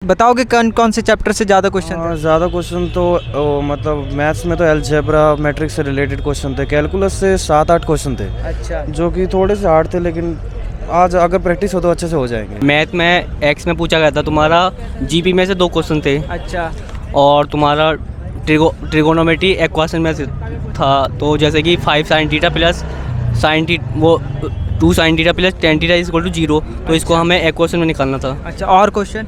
बताओगे कौन कौन से चैप्टर से ज़्यादा क्वेश्चन थे? ज़्यादा क्वेश्चन तो मतलब मैथ्स में तो अलजेब्रा मैट्रिक्स से रिलेटेड क्वेश्चन थे। कैलकुलस से 7-8 क्वेश्चन थे अच्छा। जो कि थोड़े से हार्ड थे, लेकिन आज अगर प्रैक्टिस हो तो अच्छे से हो जाएंगे। मैथ में एक्स में पूछा गया था, तुम्हारा जीपी में से 2 क्वेश्चन थे अच्छा। और तुम्हारा ट्रिगोनोमेट्री इक्वेशन में से था। तो जैसे कि 5 sin theta plus sin theta वो 2 sin theta plus tan theta is equal to 0, तो इसको हमें इक्वेशन में निकालना था। अच्छा, और क्वेश्चन?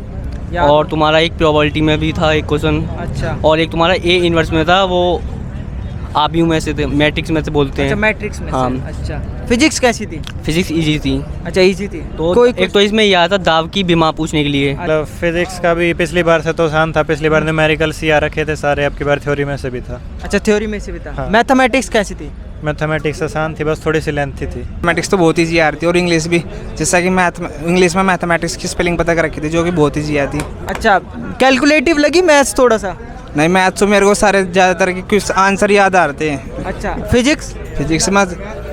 और तुम्हारा एक प्रोबेबिलिटी में भी था एक क्वेश्चन। अच्छा। और एक तुम्हारा ए इनवर्स में था, वो आबीयू में से थे, मैट्रिक्स में से बोलते हैं। अच्छा, मैट्रिक्स में हाँ। से। अच्छा। फिजिक्स कैसी थी? फिजिक्स इजी थी। अच्छा, इजी थी। तो कोई एक तो इसमें ये आया था दाव की बीमा पूछने के लिए। मतलब फिजिक्स का भी पिछली बार से तो आसान था, पिछली बार न्यूमेरिकल्स ही आ रखे थे सारे, अब की बार थ्योरी में से भी था। अच्छा, थ्योरी में से भी था। हाँ। मैथमेटिक्स कैसी थी? मैथमेटिक्स आसान थी, बस थोड़ी सी लेंथी थी। मैथमेटिक्स तो बहुत ईजी आ रही थी, और इंग्लिश भी, जैसा कि इंग्लिश में मैथमेटिक्स की स्पेलिंग पता कर रखी थी जो कि बहुत ईजी आती। अच्छा, कैलकुलेटिव लगी मैथ्स थोड़ा सा? नहीं, मैथ्स तो मेरे को सारे ज़्यादातर के कुछ आंसर याद आ रहे थे। अच्छा। फिजिक्स में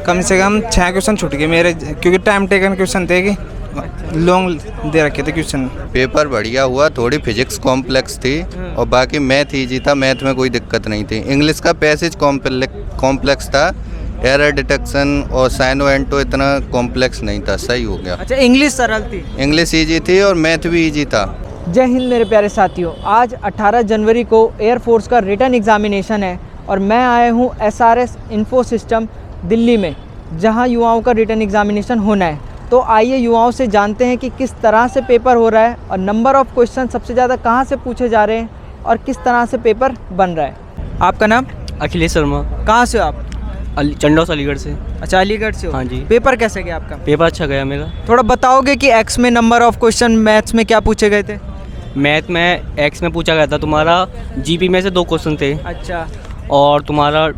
कम से कम 6 क्वेश्चन छूट गए मेरे, क्योंकि टाइम टेकन क्वेश्चन थे कि लॉन्ग दे रखे थे क्वेश्चन। पेपर बढ़िया हुआ, थोड़ी फिजिक्स कॉम्प्लेक्स थी और बाकी मैथ ईजी था, मैथ में कोई दिक्कत नहीं थी। इंग्लिश का पैसेज कॉम्प्लेक्स था, एरर डिटेक्शन और साइनो एंटो इतना कॉम्प्लेक्स नहीं था, सही हो गया। अच्छा, इंग्लिश सरल थी? इंग्लिश ईजी थी और मैथ भी ईजी था। जय हिंद मेरे प्यारे साथियों, आज 18 जनवरी को एयरफोर्स का रिटन एग्जामिनेशन है और मैं आया हूँ SRS इन्फो सिस्टम दिल्ली में, जहाँ युवाओं का रिटन एग्जामिनेशन होना है। तो आइए युवाओं से जानते हैं कि किस तरह से पेपर हो रहा है और नंबर ऑफ़ क्वेश्चन सबसे ज़्यादा कहाँ से पूछे जा रहे हैं और किस तरह से पेपर बन रहा है। आपका नाम? अखिलेश शर्मा। कहाँ से हो आप? चंडौस अलीगढ़ से। अच्छा, अलीगढ़ से हो। हाँ जी। पेपर कैसे गया आपका? पेपर अच्छा गया मेरा। थोड़ा बताओगे कि एक्स में नंबर ऑफ़ क्वेश्चन मैथ्स में क्या पूछे गए थे? मैथ में एक्स में पूछा गया था, तुम्हारा जीपी में से 2 क्वेश्चन थे अच्छा। और तुम्हारा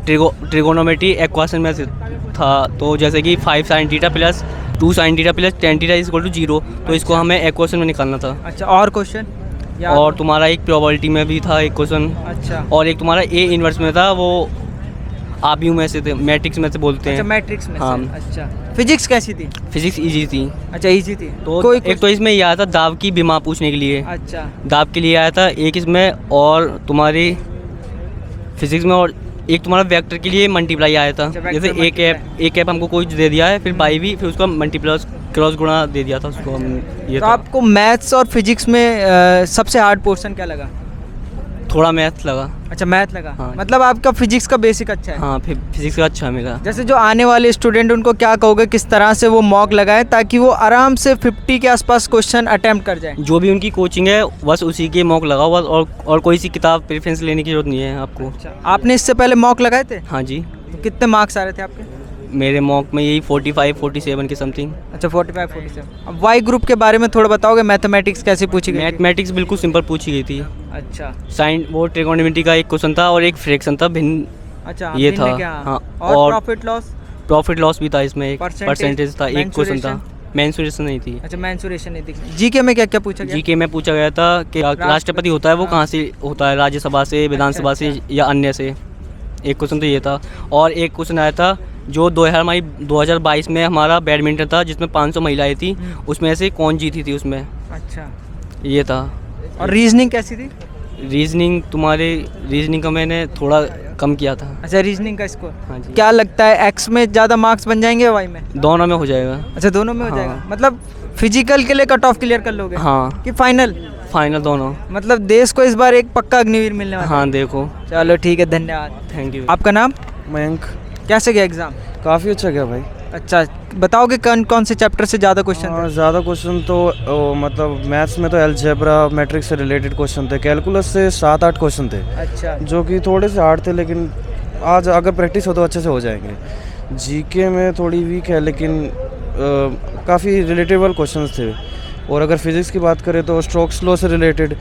ट्रिगोनोमेट्री इक्वेशन में से था। तो जैसे कि 5 sin theta plus 2 sin theta plus tan theta is equal to 0, तो इसको हमें इक्वेशन में निकालना था। अच्छा, और क्वेश्चन? और तुम्हारा एक प्रोबेबिलिटी में भी था एक क्वेश्चन। अच्छा। और एक तुम्हारा ए इनवर्स में था, वो आबीयू में से थे, मैट्रिक्स में से बोलते हैं। अच्छा, मैट्रिक्स में हाँ। से। अच्छा। फिजिक्स कैसी थी? फिजिक्स इजी थी। अच्छा, इजी थी। तो एक तो इसमें ये आया था दाव की बीमा पूछने के लिए। अच्छा। दाव के लिए आया था एक इसमें, और तुम्हारी फिजिक्स में, और एक तुम्हारा वेक्टर के लिए मल्टीप्लाई आया था। अच्छा, जैसे एक कैप हमको कोई दे दिया है, फिर बाई भी, फिर उसका मल्टीप्लाई क्रॉस गुणा दे दिया था उसको हम। ये तो था। आपको मैथ्स और फिजिक्स में सबसे हार्ड पोर्शन क्या लगा? थोड़ा मैथ लगा। अच्छा, मैथ लगा। हाँ। मतलब आपका फिजिक्स का बेसिक अच्छा है। हाँ, फिर फिजिक्स का अच्छा है मेरा। जैसे जो आने वाले स्टूडेंट, उनको क्या कहोगे किस तरह से वो मॉक लगाए ताकि वो आराम से 50 के आसपास क्वेश्चन अटेम्प्ट कर जाए? जो भी उनकी कोचिंग है बस उसी के मॉक लगाओ बस, और कोई सी किताब प्रेफरेंस लेने की जरूरत नहीं है आपको। अच्छा, आपने इससे पहले मॉक लगाए थे? हाँ जी। तो कितने मार्क्स आ रहे थे आपके? मेरे मॉक में यही 45-47 के समथिंग। अच्छा, 45-47। अब वाई ग्रुप के बारे में थोड़ा बताओगे, मैथमेटिक्स कैसे पूछी गई थी? मैथमेटिक्स बिल्कुल सिंपल पूछी गई थी। अच्छा। साइन वो ट्रिगोनोमेट्री का एक क्वेश्चन था और एक फ्रैक्शन था, भिन्न। अच्छा, ये भिन्न था। क्या? हाँ। और प्रॉफिट लॉस? प्रॉफिट लॉस भी था इसमें, एक Percentage, परसेंटेज था, एक क्वेश्चन था। mensuration? मेंसुरेशन नहीं थी। अच्छा, मेंसुरेशन नहीं थी। जीके में क्या क्या पूछा गया? जीके में पूछा गया था कि राष्ट्रपति होता है वो कहाँ से होता है, राज्यसभा से, विधानसभा से या अन्य से। एक क्वेश्चन तो ये था। और एक क्वेश्चन आया था जो 2022 में हमारा बैडमिंटन था जिसमें 500 महिलाएं थी, उसमें से कौन जीती थी उसमें। अच्छा। ये था। और रीजनिंग कैसी थी? रीजनिंग का मैंने थोड़ा कम किया था। अच्छा, रीजनिंग का स्कोर? हाँ जी। क्या लगता है एक्स में ज़्यादा मार्क्स बन जाएंगे या वाई में? दोनों में हो जाएगा। अच्छा, दोनों में हो हाँ। जाएगा। मतलब फिजिकल के लिए कट ऑफ क्लियर कर लोगे? हाँ, कि फाइनल? फाइनल दोनों। मतलब देश को इस बार एक पक्का अग्निवीर मिलने वाला है। हाँ, देखो। चलो ठीक है, धन्यवाद। Thank you. आपका नाम? मयंक। कैसे गया एग्जाम? काफ़ी अच्छा गया भाई। अच्छा, बताओगे कौन कौन से चैप्टर से ज़्यादा क्वेश्चन थे? ज़्यादा क्वेश्चन तो मतलब मैथ्स में तो अलजेब्रा मैट्रिक्स से रिलेटेड क्वेश्चन थे। कैलकुलस से 7-8 क्वेश्चन थे अच्छा। जो कि थोड़े से हार्ड थे, लेकिन आज अगर प्रैक्टिस हो तो अच्छे से हो जाएंगे। जीके में थोड़ी वीक है, लेकिन काफ़ी रिलेटेबल क्वेश्चंस थे। और अगर फिजिक्स की बात करें तो स्ट्रोक्स लॉ से related,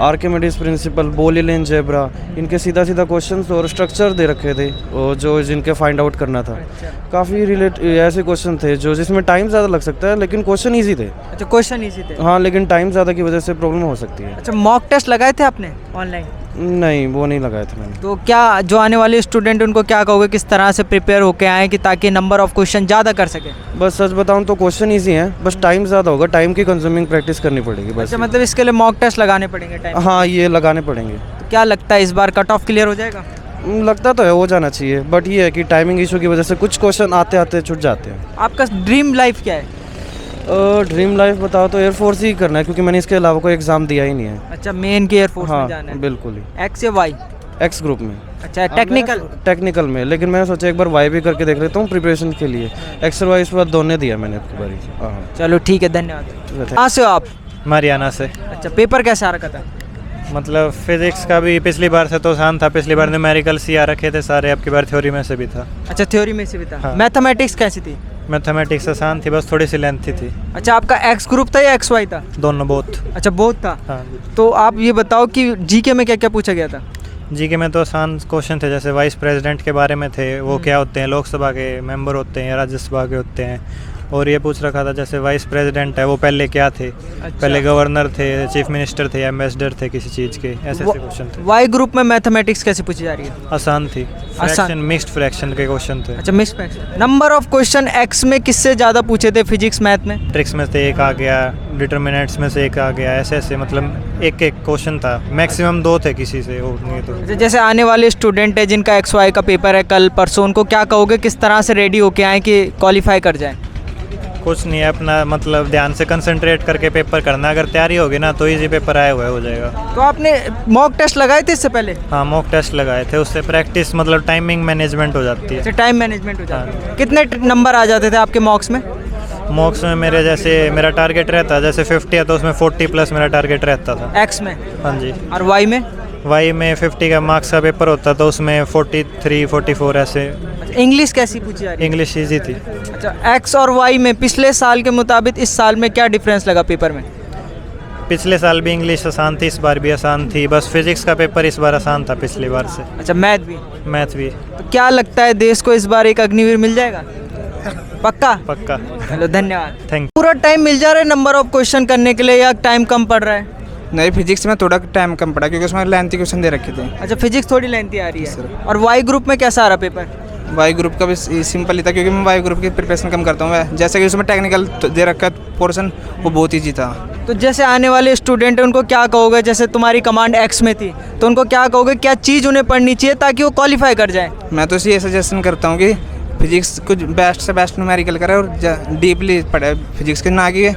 Archimedes principal, Boolean zebra, इनके सीधा सीधा क्वेश्चंस और स्ट्रक्चर दे रखे थे और जो जिनके फाइंड आउट करना था। काफ़ी ऐसे क्वेश्चन थे जो जिसमें टाइम ज़्यादा लग सकता है, लेकिन क्वेश्चन ईजी थे। अच्छा, क्वेश्चन इजी थे। हाँ, लेकिन टाइम ज़्यादा की वजह से प्रॉब्लम हो सकती है। अच्छा, मॉक टेस्ट लगाए थे आपने ऑनलाइन? नहीं, वो नहीं लगाए थे मैंने। तो क्या जो आने वाले स्टूडेंट उनको क्या कहोगे, किस तरह से प्रिपेयर होके आएँ कि ताकि नंबर ऑफ क्वेश्चन ज़्यादा कर सकें? बस सच बताऊं तो क्वेश्चन ईजी हैं, बस टाइम ज़्यादा होगा, टाइम की कंज्यूमिंग प्रैक्टिस करनी पड़ेगी बस। अच्छा, मतलब इसके लिए मॉक टेस्ट लगाने पड़ेंगे टाइम? हाँ, ये लगाने पड़ेंगे। तो क्या लगता है इस बार कट ऑफ क्लियर हो जाएगा? लगता तो है हो जाना चाहिए, बट ये है कि टाइमिंग इशू की वजह से कुछ क्वेश्चन आते आते छूट जाते हैं। आपका ड्रीम लाइफ क्या है? ड्रीम लाइफ बताओ तो एयरफोर्स ही करना है, क्योंकि मैंने इसके अलावा कोई एग्ज़ाम दिया ही नहीं है। अच्छा, मेन की एयरफोर्स में जाना हाँ, है? बिल्कुल ही। एक्स या वाई? एक्स ग्रुप में। अच्छा, टेक्निकल? टेक्निकल में, लेकिन मैंने सोचा एक बार वाई भी करके देख लेता हूँ प्रिपरेशन के लिए। एक्स और वाई इस बार दोनों दिया मैंने आपकी बारी। हाँ, चलो ठीक है, धन्यवाद। कहाँ से हो आप? मारियाना से। अच्छा, पेपर कैसा आ रखा था? मतलब फिजिक्स का भी पिछली बार से तो आसान था, पिछली बार न्यूमेरिकल सी आ रखे थे सारे, अब की बार थ्योरी में से भी था। अच्छा, थ्योरी में से भी था। हाँ। मैथमेटिक्स कैसी थी? मैथमेटिक्स आसान थी, बस थोड़ी सी लेंथी थी। अच्छा, आपका एक्स ग्रुप था या एक्स वाई था? दोनों बोथ। अच्छा, बहुत था। हाँ, तो आप ये बताओ कि जीके में क्या क्या पूछा गया था? जीके में तो आसान क्वेश्चन थे, जैसे वाइस प्रेसिडेंट के बारे में थे, वो क्या होते हैं, लोकसभा के मेंबर होते हैं या राज्यसभा के होते हैं। और ये पूछ रखा था जैसे वाइस प्रेसिडेंट है वो पहले क्या थे, पहले गवर्नर थे, चीफ मिनिस्टर थे या एम्बेसडर थे किसी चीज़ के, ऐसे ऐसे क्वेश्चन थे। वाई ग्रुप में मैथमेटिक्स कैसे पूछी जा रही है? आसान थी, फ्रैक्शन मिक्स्ड फ्रैक्शन के क्वेश्चन थे। अच्छा, mix fraction. Number of question x में किससे ज़्यादा पूछे थे फिजिक्स मैथ में? ट्रिक्स में से एक आ गया, डिटर्मिनेंट्स में से एक आ गया, ऐसे ऐसे मतलब एक एक क्वेश्चन था, मैक्सिमम 2 थे किसी से और नहीं तो। अच्छा, जैसे आने वाले स्टूडेंट है जिनका एक्स वाई का पेपर है कल परसों, उनको क्या कहोगे, किस तरह से रेडी होके आए कि क्वालिफाई कर जाए? कुछ नहीं है, अपना मतलब ध्यान से कंसंट्रेट करके पेपर करना, अगर तैयारी होगी ना तो इजी पेपर आया हुआ है हो जाएगा। तो आपने मॉक टेस्ट लगाए थे इससे पहले? हाँ, मॉक टेस्ट लगाए थे, उससे प्रैक्टिस मतलब टाइमिंग मैनेजमेंट हो जाती है। अच्छा, टाइम मैनेजमेंट हो जाता है। कितने नंबर आ जाते थे आपके मॉक्स में? मॉक्स में मेरे जैसे मेरा टारगेट रहता, जैसे 50 है तो उसमें 40 प्लस मेरा टारगेट रहता था। एक्स में? हाँ जी। और वाई में? वाई में 50 का मार्क्स का पेपर होता तो उसमें 43 44 ऐसे। इंग्लिश कैसी पूछी जा रही है? इंग्लिश ईजी थी। अच्छा, एक्स और वाई में पिछले साल के मुताबिक इस साल में क्या डिफरेंस लगा पेपर में? पिछले साल भी इंग्लिश आसान थी, इस बार भी आसान थी, बस फिजिक्स का पेपर इस बार आसान था पिछली बार से। अच्छा, मैथ भी? मैथ भी। तो क्या लगता है देश को इस बार एक अग्निवीर मिल जाएगा? पक्का? पक्का। चलो, धन्यवाद। थैंक पूरा टाइम मिल जा रहा है नंबर ऑफ क्वेश्चन करने के लिए या टाइम कम पड़ रहा है? नहीं, फिजिक्स में थोड़ा टाइम कम पड़ा क्योंकि उसमें लेंथी क्वेश्चन दे रखे थे। अच्छा, फिजिक्स थोड़ी लेंथी आ रही है। और वाई ग्रुप में कैसा आ रहा पेपर? वाई ग्रुप का भी सिंपल ही था क्योंकि मैं वाई ग्रुप की प्रिपरेशन कम करता हूँ, जैसे कि उसमें टेक्निकल दे रखा पोर्शन वो बहुत ईजी था। तो जैसे आने वाले स्टूडेंट हैं उनको क्या कहोगे, जैसे तुम्हारी कमांड एक्स में थी तो उनको क्या कहोगे, क्या चीज़ उन्हें पढ़नी चाहिए ताकि वो क्वालिफाई कर जाए? मैं तो ये सजेशन करता हूँ कि फिजिक्स कुछ बेस्ट से बेस्ट न्यूमेरिकल करे और डीपली पढ़े फिजिक्स के, ना कि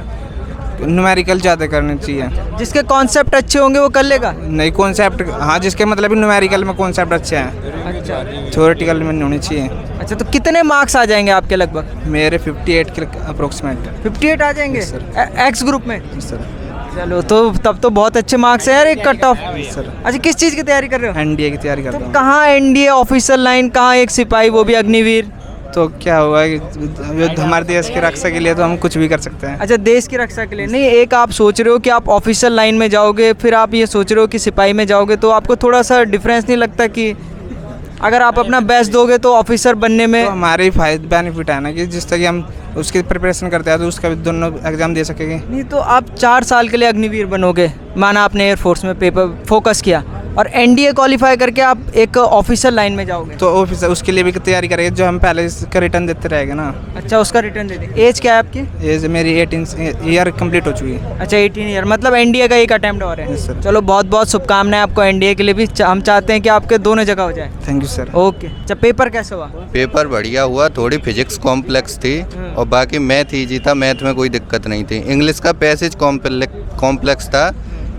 न्यूमेरिकल ज़्यादा करनी चाहिए। जिसके कॉन्सेप्ट अच्छे होंगे वो कर लेगा? नहीं, कॉन्सेप्ट हाँ, जिसके मतलब न्यूमेरिकल में कॉन्सेप्ट अच्छे हैं, अच्छा। थ्योरेटिकल में नहीं होनी चाहिए। अच्छा, तो कितने मार्क्स आ जाएंगे आपके लगभग? मेरे 58 के अप्रोक्सीमेट। 58 आ जाएंगे एक्स ग्रुप में? सर। चलो, तो तब तो बहुत अच्छे मार्क्स है यार, एक कट ऑफ। सर। अच्छा, किस चीज़ की तैयारी कर रहे हो? एनडीए की तैयारी करता तो हूँ। कहाँ एनडीए ऑफिसर लाइन, कहाँ एक सिपाही वो भी अग्निवीर? तो क्या हुआ कि जो हमारे देश की रक्षा के लिए तो हम कुछ भी कर सकते हैं। अच्छा, देश की रक्षा के लिए नहीं, एक आप सोच रहे हो कि आप ऑफिसर लाइन में जाओगे, फिर आप ये सोच रहे हो कि सिपाही में जाओगे, तो आपको थोड़ा सा डिफरेंस नहीं लगता कि अगर आप अपना बेस्ट दोगे तो ऑफिसर बनने में? तो हमारे ही फायदे बेनिफिट है ना कि जिस तरह की हम उसकी प्रिपरेशन करते हैं तो उसका भी दोनों एग्जाम दे सकेंगे। नहीं, तो आप 4 साल के लिए अग्निवीर बनोगे, माना आपने एयरफोर्स में पेपर फोकस किया और एनडीए क्वालिफाई करके आप एक ऑफिसर लाइन में जाओगे, तो ऑफिसर उसके लिए भी तैयारी करेंगे, जो हम पहले इसका रिटर्न देते रहेंगे ना। अच्छा, उसका रिटर्न दे दें। एज क्या है आपकी? एज मेरी 18 ईयर कंप्लीट हो चुकी है। अच्छा, 18 ईयर, मतलब एनडीए का एक अटेम्प्ट और है। Yes, sir. चलो, बहुत बहुत शुभकामनाएं आपको एनडीए के लिए भी। हम चाहते हैं कि आपके दोनों जगह हो जाए। Thank you sir. ओके। अच्छा, पेपर कैसा हुआ? पेपर बढ़िया हुआ, थोड़ी फिजिक्स कॉम्प्लेक्स थी और बाकी मैथ ईजी था, मैथ में कोई दिक्कत नहीं थी। इंग्लिश का पैसेज कॉम्प्लेक्स था,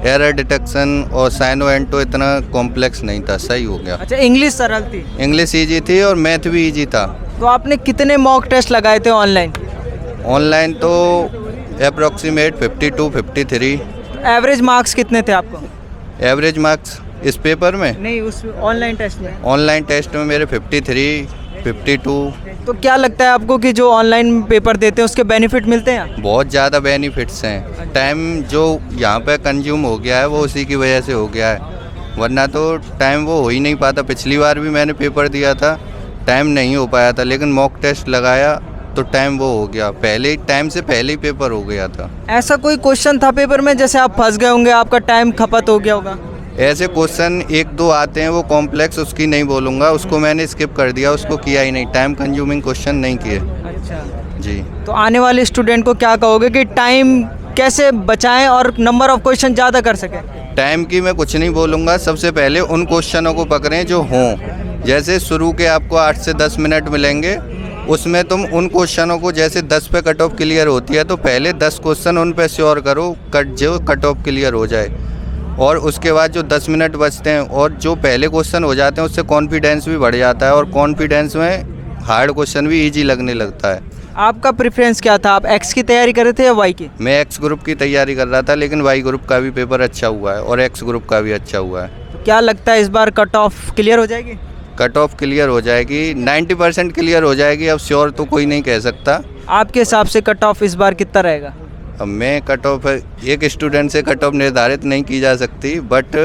एरर डिटेक्शन और साइनो एंटो इतना कॉम्प्लेक्स नहीं था, सही हो गया। अच्छा, इंग्लिश सरल थी? इंग्लिश ईजी थी और मैथ भी ईजी था। तो आपने कितने मॉक टेस्ट लगाए थे ऑनलाइन? ऑनलाइन तो अप्रॉक्सीमेट 52 53। एवरेज मार्क्स कितने थे आपको? एवरेज मार्क्स इस पेपर में नहीं, उस ऑनलाइन टेस्ट में। ऑनलाइन टेस्ट में मेरे 53 52। तो क्या लगता है आपको कि जो ऑनलाइन पेपर देते हैं उसके बेनिफिट मिलते हैं? बहुत ज़्यादा बेनिफिट्स हैं। टाइम जो यहाँ पे कंज्यूम हो गया है वो उसी की वजह से हो गया है, वरना तो टाइम वो हो ही नहीं पाता। पिछली बार भी मैंने पेपर दिया था, टाइम नहीं हो पाया था, लेकिन मॉक टेस्ट लगाया तो टाइम वो हो गया, पहले टाइम से पहले ही पेपर हो गया था। ऐसा कोई क्वेश्चन था पेपर में जैसे आप फंस गए होंगे, आपका टाइम खपत हो गया होगा? ऐसे क्वेश्चन एक दो आते हैं वो कॉम्प्लेक्स, उसकी नहीं बोलूँगा, उसको मैंने स्किप कर दिया, उसको किया ही नहीं, टाइम कंज्यूमिंग क्वेश्चन नहीं किए। अच्छा, जी। तो आने वाले स्टूडेंट को क्या कहोगे कि टाइम कैसे बचाएं और नंबर ऑफ क्वेश्चन ज़्यादा कर सकें? टाइम की मैं कुछ नहीं बोलूँगा, सबसे पहले उन क्वेश्चनों को पकड़ें जो हों। जैसे शुरू के आपको 8 से 10 मिनट मिलेंगे, उसमें तुम उन क्वेश्चनों को, जैसे 10 पे कट ऑफ क्लियर होती है तो पहले 10 क्वेश्चन उन पे श्योर करो, कट ऑफ क्लियर हो जाए। और उसके बाद जो 10 मिनट बचते हैं और जो पहले क्वेश्चन हो जाते हैं उससे कॉन्फिडेंस भी बढ़ जाता है और कॉन्फिडेंस में हार्ड क्वेश्चन भी ईजी लगने लगता है। आपका प्रेफरेंस क्या था? आप एक्स की तैयारी कर रहे थे या वाई की? मैं एक्स ग्रुप की तैयारी कर रहा था, लेकिन वाई ग्रुप का भी पेपर अच्छा हुआ है और एक्स ग्रुप का भी अच्छा हुआ है। तो क्या लगता है इस बार कट ऑफ क्लियर हो जाएगी? कट ऑफ क्लियर हो जाएगी, 90% क्लियर हो जाएगी। अब श्योर तो कोई नहीं कह सकता। आपके हिसाब से कट ऑफ इस बार कितना रहेगा? अब मैं कट ऑफ एक स्टूडेंट से कट ऑफ निर्धारित नहीं की जा सकती, बट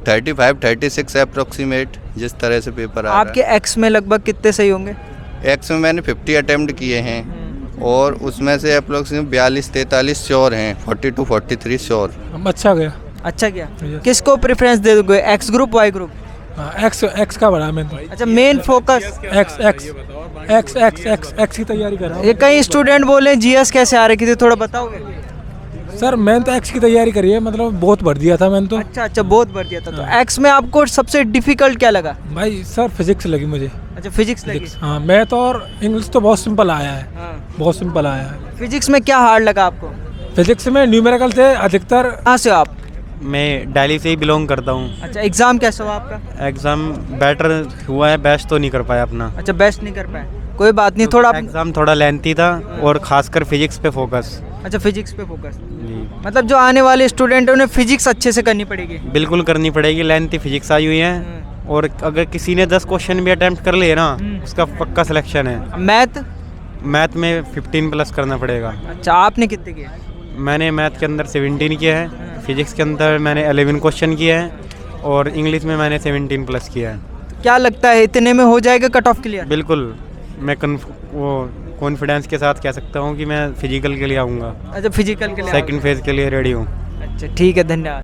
35-36 अप्रोक्सीमेट जिस तरह से पेपर आ रहा आपके एक्स में लगभग कितने सही होंगे? है। एक्स में मैंने 50 अटेम्प्ट किए हैं और उसमें से अप्रोक्सीमेट 42-43 श्योर हैं, 42-43 श्योर। अच्छा गया। अच्छा क्या? किसको प्रेफरेंस दे दोगे, X group Y group? X का बड़ा मैं तो अच्छा, मेन फोकस एक्स की तैयारी कर रहा हूँ। ये कई स्टूडेंट बोले जीएस कैसे आ रही थी, थोड़ा बताओगे? सर मैंने तो एक्स की तैयारी करी है, मतलब बहुत भर दिया था मैंने तो। अच्छा, बहुत बढ़ दिया था। तो एक्स में आपको सबसे डिफिकल्ट क्या लगा? भाई सर फिजिक्स लगी मुझे। अच्छा, फिजिक्स लगी। हाँ, मैथ और इंग्लिश तो बहुत सिंपल आया है, बहुत सिंपल आया है। फिजिक्स में क्या हार्ड लगा आपको? फिजिक्स में न्यूमेरिकल थे अधिकतर। कहाँ से हो आप? मैं दिल्ली से ही बिलोंग करता हूँ। अच्छा, एग्जाम कैसा हुआ आपका? एग्ज़ाम बेटर हुआ है, बेस्ट तो नहीं कर पाया अपना। अच्छा, बेस्ट नहीं कर पाए, कोई बात नहीं। थोड़ा एग्ज़ाम थोड़ा लेंथी था और ख़ासकर फिजिक्स पे फोकस। अच्छा, फिजिक्स पे फोकस। जी, मतलब जो आने वाले स्टूडेंट हैं उन्हें फिजिक्स अच्छे से करनी पड़ेगी। बिल्कुल करनी पड़ेगी, लेंथी फिजिक्स आई हुई है। और अगर किसी ने 10 क्वेश्चन भी अटैम्प्ट कर लिए ना, उसका पक्का सिलेक्शन है। मैथ? मैथ में 15+ करना पड़ेगा। अच्छा, आपने कितने किए? मैंने मैथ के अंदर 17 किया है, फिजिक्स के अंदर मैंने 11 क्वेश्चन किए हैं और इंग्लिश में मैंने 17+ किया है। क्या लगता है इतने में हो जाएगा कट ऑफ क्लियर? बिल्कुल, मैं कॉन्फिडेंस के साथ कह सकता हूँ कि मैं फिजिकल के लिए आऊँगा। अच्छा, फिजिकल के लिए सेकंड फेज के लिए रेडी हूँ। अच्छा, ठीक है, धन्यवाद।